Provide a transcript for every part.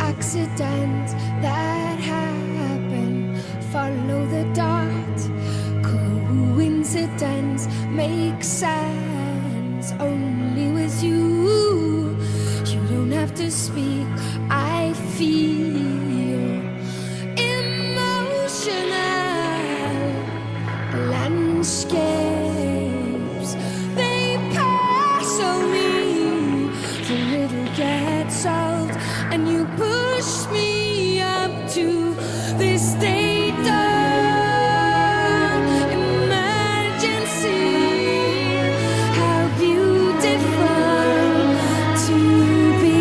accidents that happen. Follow the dot. Coincidence makes sense only with you. You don't have to speak. I feel emotional landscapes. They pass on me. The little gets solved, and you push me up to this state of emergency. How beautiful to be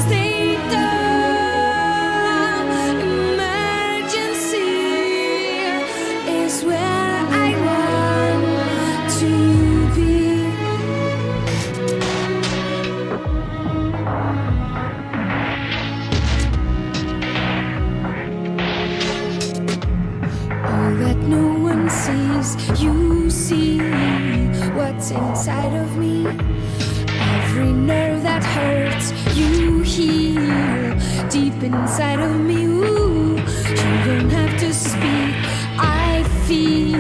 state of emergency is where I want to be. All that no one sees, you see what's inside of me. Every nerve that hurts, you heal deep inside of me. Ooh, you don't have to speak. I feel